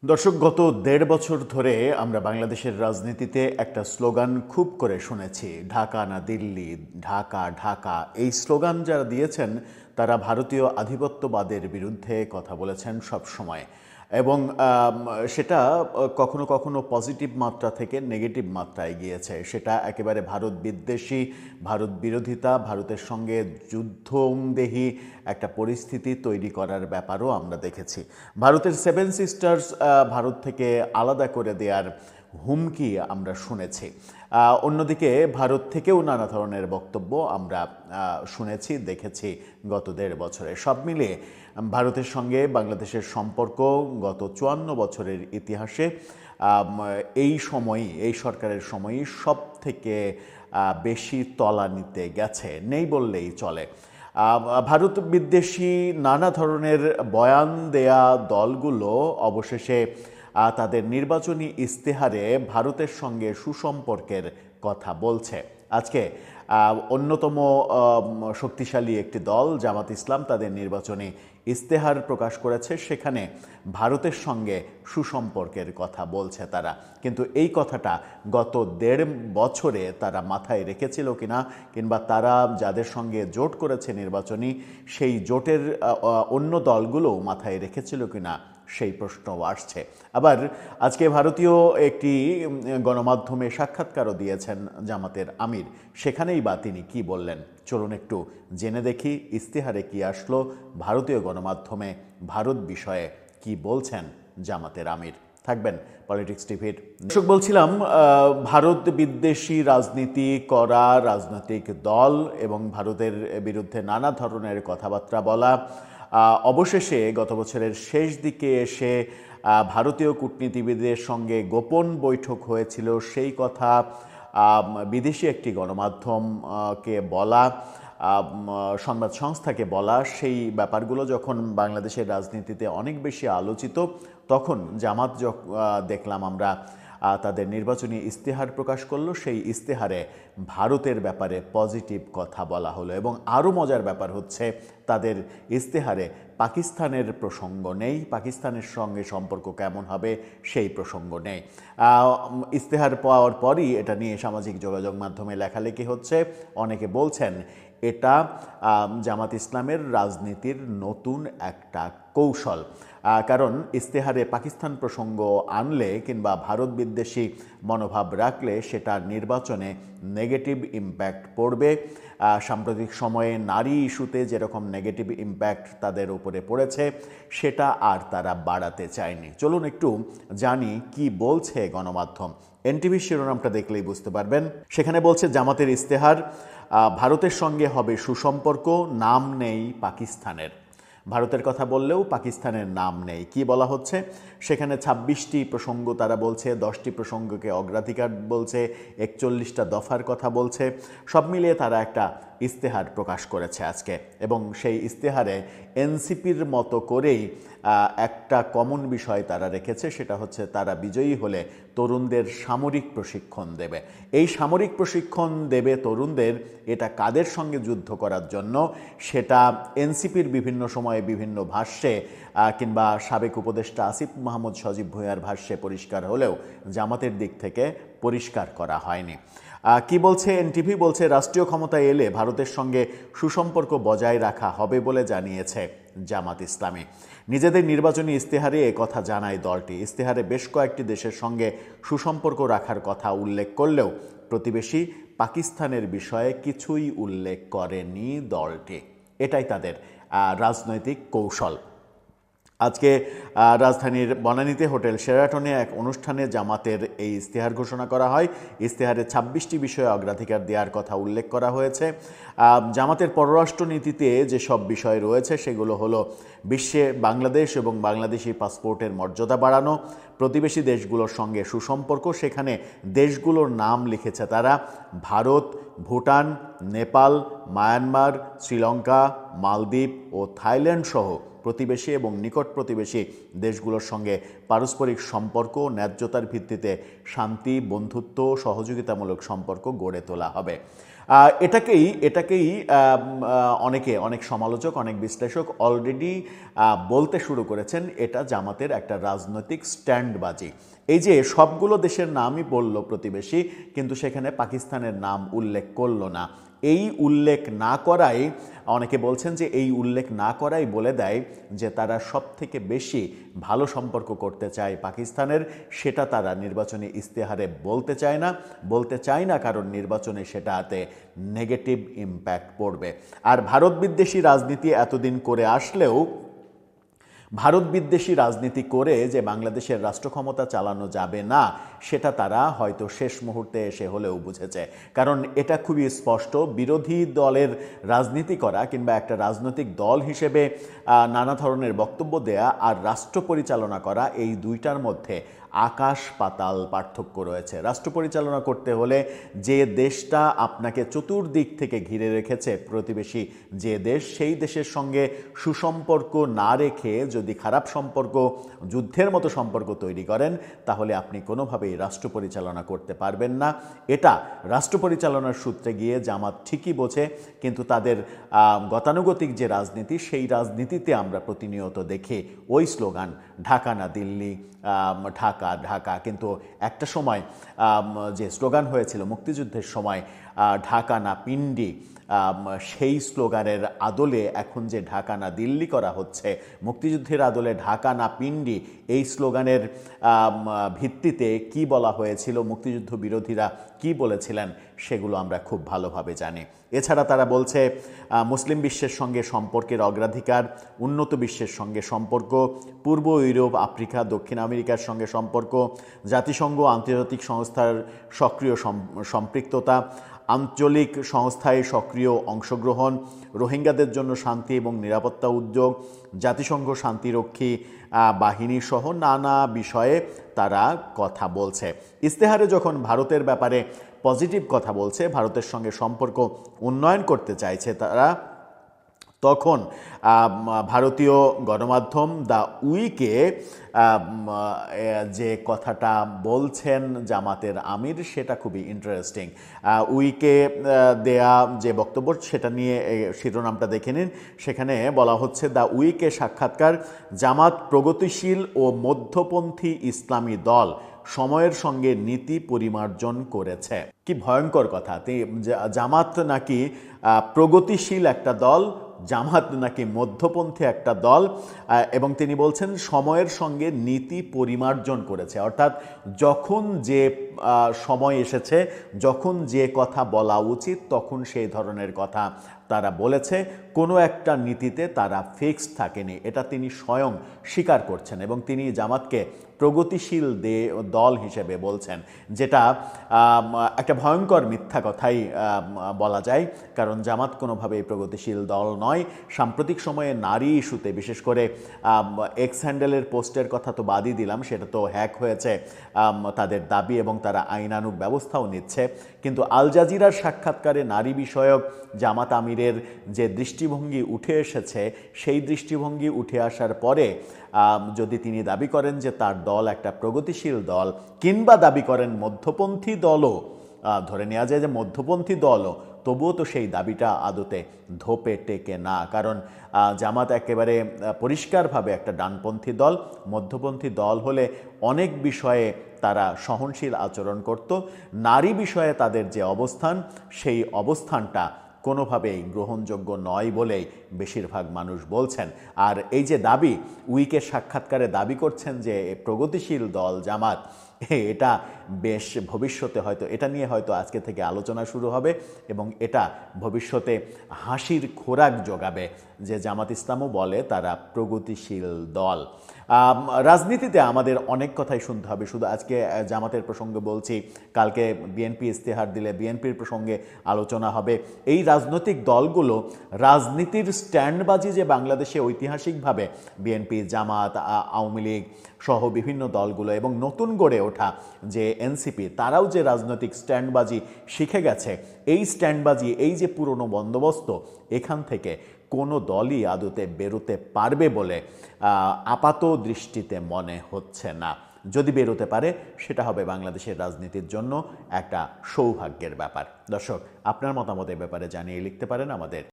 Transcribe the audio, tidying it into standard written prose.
দর্শক, গত ১.৫ বছর ধরে আমরা বাংলাদেশের রাজনীতিতে একটা স্লোগান খুব করে শুনেছি, ঢাকা না দিল্লি, ঢাকা ঢাকা। এই স্লোগান যারা দিয়েছেন তারা ভারতীয় আধিপত্যবাদের বিরুদ্ধে কথা বলেছেন সব সময়, এবং সেটা কখনো কখনো পজিটিভ মাত্রা থেকে নেগেটিভ মাত্রায় গিয়েছে। সেটা একেবারে ভারত বিদ্বেষী, ভারত বিরোধিতা, ভারতের সঙ্গে যুদ্ধংদেহী একটা পরিস্থিতি তৈরি করার ব্যাপারও আমরা দেখেছি। ভারতের সেভেন সিস্টার্স ভারত থেকে আলাদা করে দেওয়ার হুমকি আমরা শুনেছি। অন্যদিকে ভারত থেকেও নানা ধরনের বক্তব্য আমরা শুনেছি, দেখেছি গত ১.৫ বছরে। সব মিলিয়ে ভারতের সঙ্গে বাংলাদেশের সম্পর্ক গত ৫৪ বছরের ইতিহাসে এই সরকারের সময়ই সব থেকে বেশি তলানিতে গেছে, নেই বললেই চলে। ভারত বিদ্বেষী নানা ধরনের বয়ান দেয়া দলগুলো অবশেষে তাদের নির্বাচনী ইস্তেহারে ভারতের সঙ্গে সুসম্পর্কের কথা বলছে। আজকে অন্যতম শক্তিশালী একটি দল জামাত ইসলাম তাদের নির্বাচনী ইস্তেহার প্রকাশ করেছে, সেখানে ভারতের সঙ্গে সুসম্পর্কের কথা বলছে তারা। কিন্তু এই কথাটা গত ১.৫ বছরে তারা মাথায় রেখেছিল কিনা, কিংবা তারা যাদের সঙ্গে জোট করেছে নির্বাচনী, সেই জোটের অন্য দলগুলোও মাথায় রেখেছিল কিনা, সেই প্রশ্নও আসছে। আবার আজকে ভারতীয় একটি গণমাধ্যমে সাক্ষাৎকারও দিয়েছেন জামাতের আমির, সেখানেই বা তিনি কি বললেন চলুন একটু জেনে দেখি ইস্তেহারে কি আসলো, ভারতীয় গণমাধ্যমে ভারত বিষয়ে কি বলছেন জামাতের আমির। থাকবেন পলিটিক্স টিভির। দর্শক, বলছিলাম ভারত বিদ্বেষী রাজনীতি করা রাজনৈতিক দল এবং ভারতের বিরুদ্ধে নানা ধরনের কথাবার্তা বলা অবশেষে গত বছরের শেষ দিকে এসে ভারতীয় কূটনীতিবিদদের সঙ্গে গোপন বৈঠক হয়েছিল সেই কথা বিদেশি একটি গণমাধ্যমকে বলা, সংবাদ সংস্থাকে বলা, সেই ব্যাপারগুলো যখন বাংলাদেশের রাজনীতিতে অনেক বেশি আলোচিত, তখন জামাত দেখলাম আমরা তাদের নির্বাচনী ইস্তেহার প্রকাশ করলো। সেই ইস্তেহারে ভারতের ব্যাপারে পজিটিভ কথা বলা হলো, এবং আরও মজার ব্যাপার হচ্ছে তাদের ইস্তেহারে পাকিস্তানের প্রসঙ্গ নেই, পাকিস্তানের সঙ্গে সম্পর্ক কেমন হবে সেই প্রসঙ্গ নেই। ইস্তেহার পাওয়ার পরই এটা নিয়ে সামাজিক যোগাযোগ মাধ্যমে লেখালেখি হচ্ছে। অনেকে বলছেন এটা জামাত ইসলামের রাজনীতির নতুন একটা কৌশল, কারণ ইস্তেহারে পাকিস্তান প্রসঙ্গ আনলে কিংবা ভারত বিদ্বেষী মনোভাব রাখলে সেটা নির্বাচনে নেগেটিভ ইম্প্যাক্ট পড়বে। সাম্প্রতিক সময়ে নারী ইস্যুতে যেরকম নেগেটিভ ইম্প্যাক্ট তাদের উপরে পড়েছে, সেটা আর তারা বাড়াতে চায়নি। চলুন একটু জানি কি বলছে গণমাধ্যম। এনটিভি শিরোনামটা দেখলেই বুঝতে পারবেন। সেখানে বলছে জামাতের ইস্তেহার, ভারতের সঙ্গে হবে সুসম্পর্ক, নাম নেই পাকিস্তানের। ভারতের কথা বললেও পাকিস্তানের নাম নেই। কি বলা হচ্ছে সেখানে? ২৬টি প্রসঙ্গ তারা বলছে, 10টি প্রসঙ্গকে অগ্রাধিকার বলছে, 41টা দফার কথা বলছে। সব মিলিয়ে তারা একটা ইস্তেহার প্রকাশ করেছে আজকে, এবং সেই ইস্তেহারে এনসিপির মতো করেই একটা কমন বিষয় তারা রেখেছে, সেটা হচ্ছে তারা বিজয়ী হলে তরুণদের সামরিক প্রশিক্ষণ দেবে। এই সামরিক প্রশিক্ষণ দেবে তরুণদের, এটা কাদের সঙ্গে যুদ্ধ করার জন্য, সেটা এনসিপির বিভিন্ন সময়ে বিভিন্ন ভাষ্যে কিংবা সাবেক উপদেষ্টা আসিফ মাহমুদ সজীব ভূঁইয়ার ভাষ্যে পরিষ্কার হলেও জামাতের দিক থেকে পরিষ্কার করা হয়নি। কি বলছে এনটিভি? বলছে রাষ্ট্রীয় ক্ষমতায় এলে ভারতের সঙ্গে সুসম্পর্ক বজায় রাখা হবে বলে জানিয়েছে জামাত ইসলামী। নিজেদের নির্বাচনী ইস্তেহারে কথা জানায় দলটি। ইস্তেহারে বেশ কয়েকটি দেশের সঙ্গে সুসম্পর্ক রাখার কথা উল্লেখ করলেও প্রতিবেশী পাকিস্তানের বিষয়ে কিছুই উল্লেখ করেনি দলটি। এটাই তাদের রাজনৈতিক কৌশল। আজকে রাজধানীর বনানীতে হোটেল শেরাটনে এক অনুষ্ঠানে জামাতের এই ইস্তেহার ঘোষণা করা হয়। ইস্তেহারে ২৬টি বিষয়ে অগ্রাধিকার দেওয়ার কথা উল্লেখ করা হয়েছে। জামাতের পররাষ্ট্রনীতিতে যেসব বিষয় রয়েছে সেগুলো হলো বিশ্বে বাংলাদেশ এবং বাংলাদেশি পাসপোর্টের মর্যাদা বাড়ানো, প্রতিবেশী দেশগুলোর সঙ্গে সুসম্পর্ক, সেখানে দেশগুলোর নাম লিখেছে তারা ভারত, ভুটান, নেপাল, মায়ানমার, শ্রীলঙ্কা, মালদ্বীপ ও থাইল্যান্ড সহ প্রতিবেশী এবং নিকট প্রতিবেশী দেশগুলোর সঙ্গে পারস্পরিক সম্পর্ক, ন্যায্যতার ভিত্তিতে শান্তি, বন্ধুত্ব, সহযোগিতামূলক সম্পর্ক গড়ে তোলা হবে। এটাকেই অনেক সমালোচক, অনেক বিশ্লেষক অলরেডি বলতে শুরু করেছেন এটা জামাতের একটা রাজনৈতিক স্ট্যান্ডবাজি। এই যে সবগুলো দেশের নামই বলল প্রতিবেশী, কিন্তু সেখানে পাকিস্তানের নাম উল্লেখ করলো না। এই উল্লেখ না করাই, অনেকে বলছেন যে এই উল্লেখ না করাই বলে দেয় যে তারা সব থেকে বেশি ভালো সম্পর্ক করতে চায় পাকিস্তানের, সেটা তারা নির্বাচনী ইস্তেহারে বলতে চায় না কারণ নির্বাচনে সেটাতে নেগেটিভ ইম্প্যাক্ট পড়বে। আর ভারত বিদ্বেষী রাজনীতি এতদিন করে আসলেও ভারত বিদ্বেষী রাজনীতি করে যে বাংলাদেশের রাষ্ট্র ক্ষমতা চালানো যাবে না, সেটা তারা হয়তো শেষ মুহূর্তে এসে হলেও বুঝেছে। কারণ এটা খুবই স্পষ্ট, বিরোধী দলের রাজনীতি করা কিংবা একটা রাজনৈতিক দল হিসেবে নানা ধরনের বক্তব্য দেয়া আর রাষ্ট্র পরিচালনা করা, এই দুইটার মধ্যে আকাশ পাতাল পার্থক্য রয়েছে। রাষ্ট্র পরিচালনা করতে হলে যে দেশটা আপনাকে চতুর্দিক থেকে ঘিরে রেখেছে, প্রতিবেশী যে দেশ, সেই দেশের সঙ্গে সুসম্পর্ক না রেখে যদি খারাপ সম্পর্ক, যুদ্ধের মতো সম্পর্ক তৈরি করেন, তাহলে আপনি কোনোভাবেই রাষ্ট্র পরিচালনা করতে পারবেন না। এটা রাষ্ট্র পরিচালনার সূত্রে গিয়ে জামাত ঠিকই বোঝে, কিন্তু তাদের গতানুগতিক যে রাজনীতি, সেই রাজনীতিতে আমরা প্রতিনিয়ত দেখি ওই স্লোগান, ঢাকা না দিল্লি, ঢাকা ঢাকা। কিন্তু একটা সময় যে স্লোগান হয়েছিল মুক্তিযুদ্ধের সময়, ঢাকা না পিন্ডি, সেই স্লোগানের আদলে এখন যে ঢাকা না দিল্লি করা হচ্ছে, মুক্তিযুদ্ধের আদলে ঢাকা না পিন্ডি, এই স্লোগানের ভিত্তিতে কি বলা হয়েছিল, মুক্তিযুদ্ধ বিরোধীরা কি বলেছিলেন, সেগুলো আমরা খুব ভালোভাবে জানি। এছাড়া তারা বলছে মুসলিম বিশ্বের সঙ্গে সম্পর্কের অগ্রাধিকার, উন্নত বিশ্বের সঙ্গে সম্পর্ক, পূর্ব ইউরোপ, আফ্রিকা, দক্ষিণ আমেরিকার সঙ্গে সম্পর্ক, জাতিসংঘ, আন্তর্জাতিক সংস্থার সক্রিয় সম্পৃক্ততা, আঞ্চলিক সংস্থায় সক্রিয় অংশগ্রহণ, রোহিঙ্গাদের জন্য শান্তি এবং নিরাপত্তা উদ্যোগ, জাতিসংঘ শান্তিরক্ষী বাহিনী সহ নানা বিষয়ে তারা কথা বলছে। ইস্তেহারে যখন ভারতের ব্যাপারে পজিটিভ কথা বলছে, ভারতের সঙ্গে সম্পর্ক উন্নয়ন করতে চাইছে তারা, তখন ভারতীয় গণমাধ্যম দ্য উইকে যে কথাটা বলছেন জামাতের আমির, সেটা খুবই ইন্টারেস্টিং। উইকে দেয়া যে বক্তব্য, সেটা নিয়ে শিরোনামটা দেখে নিন। সেখানে বলা হচ্ছে, দ্য উইকে সাক্ষাৎকার, জামাত প্রগতিশীল ও মধ্যপন্থী ইসলামী দল, সময়ের সঙ্গে নীতি পরিমার্জন করেছে। কি ভয়ঙ্কর কথা! জামাত নাকি প্রগতিশীল একটা দল, জামাত নাকি মধ্যপন্থী একটা দল, এবং তিনি বলছেন সময়ের সঙ্গে নীতি পরিমার্জন করেছে। অর্থাৎ যখন যে সময় এসেছে, যখন যে কথা বলা উচিত, তখন সেই ধরনের কথা তারা বলেছে। কোনো একটা নীতিতে তারা ফিক্সড থাকেনি, এটা তিনি স্বয়ং স্বীকার করছেন, এবং তিনি জামাতকে প্রগতিশীল দল হিসেবে বলছেন, যেটা একটা ভয়ঙ্কর মিথ্যা কথাই বলা যায়। কারণ জামাত কোনোভাবেই প্রগতিশীল দল নয়। সাম্প্রতিক সময়ে নারী ইস্যুতে, বিশেষ করে এক্স হ্যান্ডেলের পোস্টের কথা তো বাদই দিলাম, সেটা তো হ্যাক হয়েছে তাদের দাবি, এবং তারা আইনানুগ ব্যবস্থাও নিচ্ছে। কিন্তু আল জাজিরার সাক্ষাৎকারে নারী বিষয়ক জামাত আমিরের যে দৃষ্টিভঙ্গি উঠে এসেছে, সেই দৃষ্টিভঙ্গি উঠে আসার পরে যদি তিনি দাবি করেন যে তার দল একটা প্রগতিশীল দল, কিংবা দাবি করেন মধ্যপন্থী দলও, ধরে নেওয়া যায় যে মধ্যপন্থী দলও, তবুও তো সেই দাবিটা আদতে ধোপে টেকে না। কারণ জামাত একেবারে পরিষ্কারভাবে একটা ডানপন্থী দল। মধ্যপন্থী দল হলে অনেক বিষয়ে তারা সহনশীল আচরণ করত। নারী বিষয়ে তাদের যে অবস্থান, সেই অবস্থানটা কোনোভাবেই গ্রহণযোগ্য নয় বলেই বেশিরভাগ মানুষ বলছেন। আর এই যে দাবি, উইকের সাক্ষাৎকারে দাবি করছেন যে প্রগতিশীল দল জামাত, এটা বেশ ভবিষ্যতে হয়তো এটা নিয়ে হয়তো আজকে থেকে আলোচনা শুরু হবে, এবং এটা ভবিষ্যতে হাসির খোরাক যোগাবে যে জামাত ইসলামও বলে তারা প্রগতিশীল দল। রাজনীতিতে আমাদের অনেক কথাই শুনতে হবে। শুধু আজকে জামাতের প্রসঙ্গে বলছি, কালকে বিএনপি ইস্তেহার দিলে বিএনপির প্রসঙ্গে আলোচনা হবে। এই রাজনৈতিক দলগুলো রাজনীতির স্ট্যান্ডবাজি যে বাংলাদেশে ঐতিহাসিকভাবে বিএনপি, জামাত, আওয়ামী লীগ সহ বিভিন্ন দলগুলো এবং নতুন গড়ে ওঠা যে এনসিপি, তারাও যে রাজনৈতিক স্ট্যান্ডবাজি শিখে গেছে, এই স্ট্যান্ডবাজি, এই যে পুরনো বন্দোবস্ত, এখান থেকে কোনো দলই আদতে বেরোতে পারবে বলে আপাত দৃষ্টিতে মনে হচ্ছে না। যদি বেরোতে পারে সেটা হবে বাংলাদেশের রাজনীতির জন্য একটা সৌভাগ্যের ব্যাপার। দর্শক, আপনার মতামত এ ব্যাপারে জানিয়ে লিখতে পারেন আমাদের